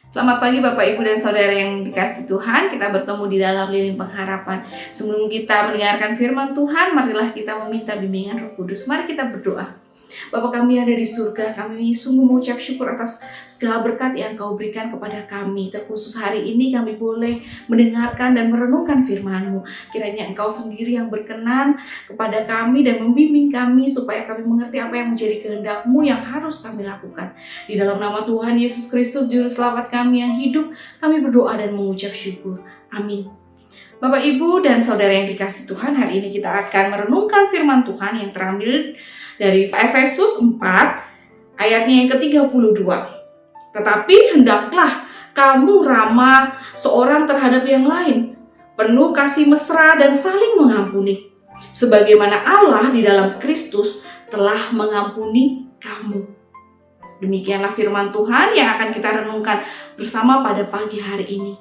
Selamat pagi Bapak, Ibu, dan Saudara yang dikasihi Tuhan. Kita bertemu di dalam lilin pengharapan. Sebelum kita mendengarkan firman Tuhan, marilah kita meminta bimbingan Roh Kudus. Mari kita berdoa. Bapa kami yang ada di surga, kami sungguh mengucap syukur atas segala berkat yang Kau berikan kepada kami. Terkhusus hari ini kami boleh mendengarkan dan merenungkan firman-Mu. Kiranya Engkau sendiri yang berkenan kepada kami dan membimbing kami supaya kami mengerti apa yang menjadi kehendak-Mu yang harus kami lakukan. Di dalam nama Tuhan Yesus Kristus, Juru Selamat kami yang hidup, kami berdoa dan mengucap syukur. Amin. Bapak, Ibu, dan Saudara yang dikasihi Tuhan, hari ini kita akan merenungkan firman Tuhan yang terambil dari Efesus 4 ayatnya yang ke-32. Tetapi hendaklah kamu ramah seorang terhadap yang lain, penuh kasih mesra dan saling mengampuni, sebagaimana Allah di dalam Kristus telah mengampuni kamu. Demikianlah firman Tuhan yang akan kita renungkan bersama pada pagi hari ini.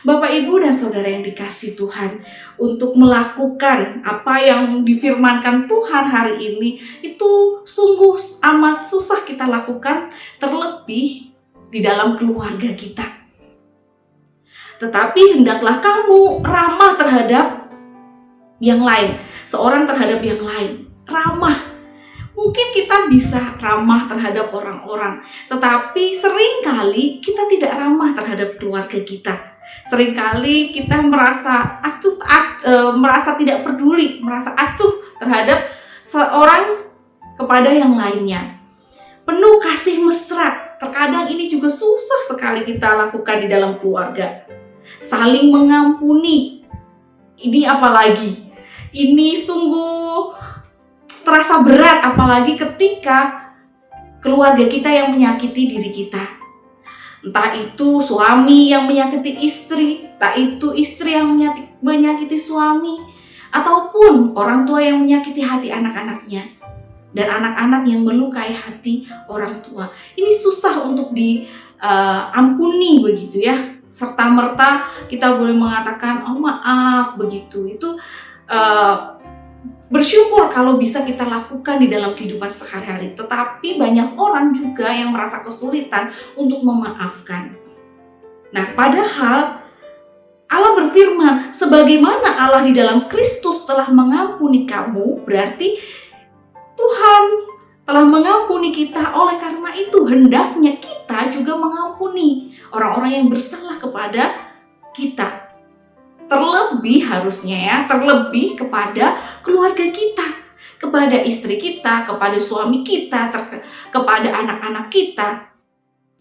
Bapak, Ibu, dan Saudara yang dikasihi Tuhan, untuk melakukan apa yang difirmankan Tuhan hari ini itu sungguh amat susah kita lakukan, terlebih di dalam keluarga kita. Tetapi hendaklah kamu ramah terhadap yang lain, seorang terhadap yang lain. Ramah. Mungkin kita bisa ramah terhadap orang-orang, tetapi seringkali kita tidak ramah terhadap keluarga kita. Seringkali kita merasa merasa tidak peduli, merasa acuh terhadap seorang kepada yang lainnya. Penuh kasih mesra, terkadang ini juga susah sekali kita lakukan di dalam keluarga. Saling mengampuni, ini apalagi, ini sungguh terasa berat, apalagi ketika keluarga kita yang menyakiti diri kita. Entah itu suami yang menyakiti istri, entah itu istri yang menyakiti suami, ataupun orang tua yang menyakiti hati anak-anaknya, dan anak-anak yang melukai hati orang tua. Ini susah untuk diampuni begitu ya. Serta-merta kita boleh mengatakan, oh maaf begitu. Itu bersyukur kalau bisa kita lakukan di dalam kehidupan sehari-hari. Tetapi banyak orang juga yang merasa kesulitan untuk memaafkan. Nah, padahal Allah berfirman, sebagaimana Allah di dalam Kristus telah mengampuni kamu, berarti Tuhan telah mengampuni kita. Oleh karena itu, hendaknya kita juga mengampuni orang-orang yang bersalah kepada kita. Terlebih harusnya ya, terlebih kepada keluarga kita, kepada istri kita, kepada suami kita, kepada anak-anak kita.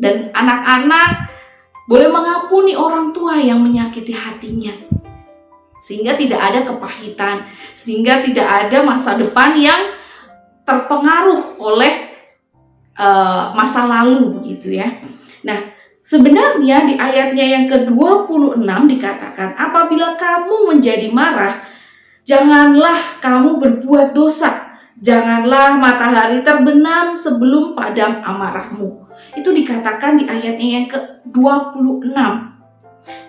Dan anak-anak boleh mengampuni orang tua yang menyakiti hatinya, sehingga tidak ada kepahitan, sehingga tidak ada masa depan yang terpengaruh oleh masa lalu gitu ya. Nah, sebenarnya di ayatnya yang ke-26 dikatakan, apabila kamu menjadi marah, janganlah kamu berbuat dosa. Janganlah matahari terbenam sebelum padam amarahmu. Itu dikatakan di ayatnya yang ke-26.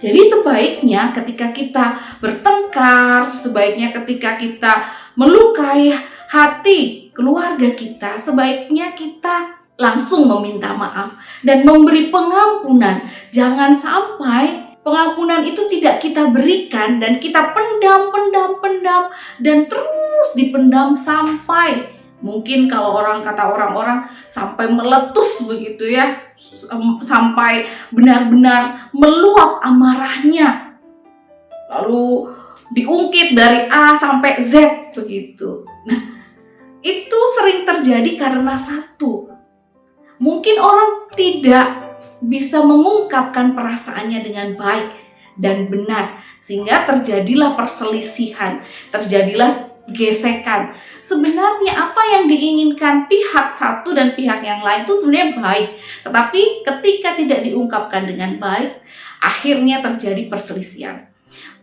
Jadi sebaiknya ketika kita bertengkar, sebaiknya ketika kita melukai hati keluarga kita, sebaiknya kita langsung meminta maaf dan memberi pengampunan. Jangan sampai pengampunan itu tidak kita berikan dan kita pendam dan terus dipendam sampai mungkin kalau kata orang-orang sampai meletus begitu ya, sampai benar-benar meluap amarahnya. Lalu diungkit dari A sampai Z begitu. Nah, itu sering terjadi karena satu, mungkin orang tidak bisa mengungkapkan perasaannya dengan baik dan benar, sehingga terjadilah perselisihan, terjadilah gesekan. Sebenarnya apa yang diinginkan pihak satu dan pihak yang lain itu sebenarnya baik, tetapi ketika tidak diungkapkan dengan baik, akhirnya terjadi perselisihan.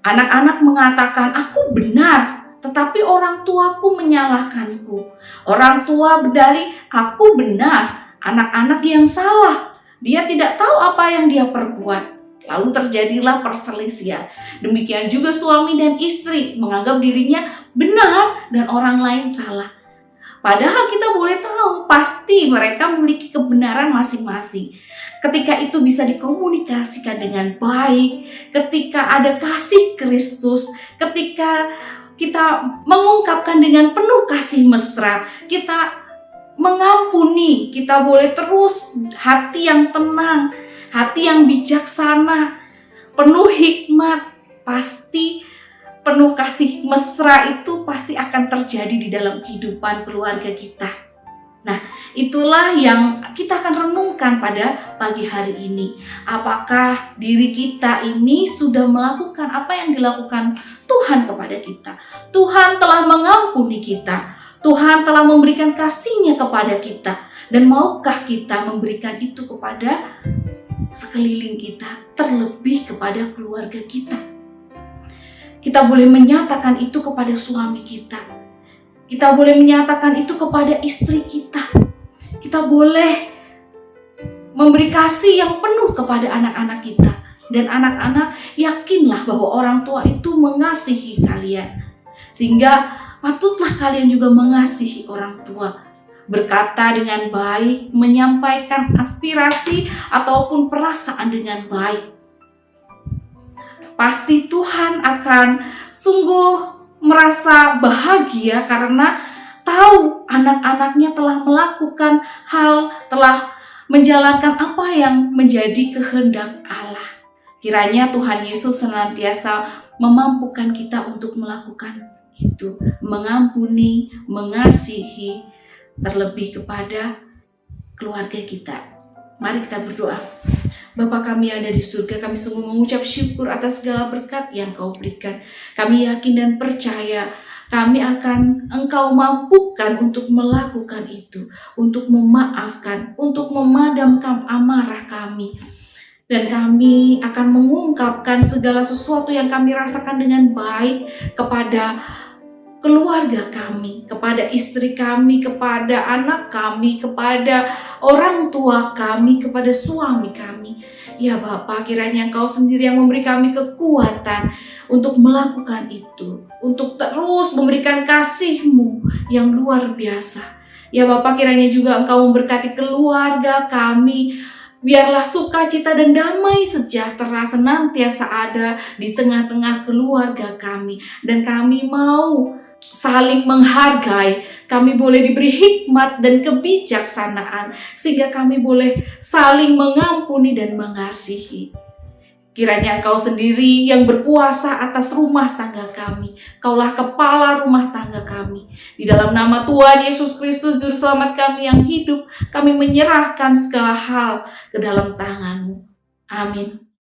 Anak-anak mengatakan, aku benar, tetapi orang tuaku menyalahkanku. Orang tua berdalih, aku benar, anak-anak yang salah. Dia tidak tahu apa yang dia perbuat. Lalu terjadilah perselisihan. Demikian juga suami dan istri menganggap dirinya benar dan orang lain salah. Padahal kita boleh tahu pasti mereka memiliki kebenaran masing-masing. Ketika itu bisa dikomunikasikan dengan baik, ketika ada kasih Kristus, ketika kita mengungkapkan dengan penuh kasih mesra, kita mengampuni, kita boleh terus hati yang tenang, hati yang bijaksana, penuh hikmat, pasti penuh kasih mesra itu pasti akan terjadi di dalam kehidupan keluarga kita. Nah, itulah yang kita akan renungkan pada pagi hari ini. Apakah diri kita ini sudah melakukan apa yang dilakukan Tuhan kepada kita? Tuhan telah mengampuni kita. Tuhan telah memberikan kasih-Nya kepada kita. Dan maukah kita memberikan itu kepada sekeliling kita, terlebih kepada keluarga kita? Kita boleh menyatakan itu kepada suami kita. Kita boleh menyatakan itu kepada istri kita. Kita boleh memberi kasih yang penuh kepada anak-anak kita. Dan anak-anak, yakinlah bahwa orang tua itu mengasihi kalian. Sehingga patutlah kalian juga mengasihi orang tua. Berkata dengan baik, menyampaikan aspirasi ataupun perasaan dengan baik. Pasti Tuhan akan sungguh merasa bahagia karena tahu anak-anaknya telah melakukan hal, telah menjalankan apa yang menjadi kehendak Allah. Kiranya Tuhan Yesus senantiasa memampukan kita untuk melakukan itu, mengampuni, mengasihi, terlebih kepada keluarga kita. Mari kita berdoa. Bapa kami yang ada di surga, kami sungguh mengucap syukur atas segala berkat yang Kau berikan. Kami yakin dan percaya kami akan Engkau mampukan untuk melakukan itu, untuk memaafkan, untuk memadamkan amarah kami. Dan kami akan mengungkapkan segala sesuatu yang kami rasakan dengan baik kepada keluarga kami, kepada istri kami, kepada anak kami, kepada orang tua kami, kepada suami kami. Ya Bapa, kiranya Engkau sendiri yang memberi kami kekuatan untuk melakukan itu, untuk terus memberikan kasih-Mu yang luar biasa. Ya Bapa, kiranya juga Engkau memberkati keluarga kami. Biarlah sukacita dan damai sejahtera senantiasa ada di tengah-tengah keluarga kami. Dan kami mau saling menghargai, kami boleh diberi hikmat dan kebijaksanaan, sehingga kami boleh saling mengampuni dan mengasihi. Kiranya Engkau sendiri yang berkuasa atas rumah tangga kami. Kaulah kepala rumah tangga kami. Di dalam nama Tuhan Yesus Kristus, Juru Selamat kami yang hidup, kami menyerahkan segala hal ke dalam tangan-Mu. Amin.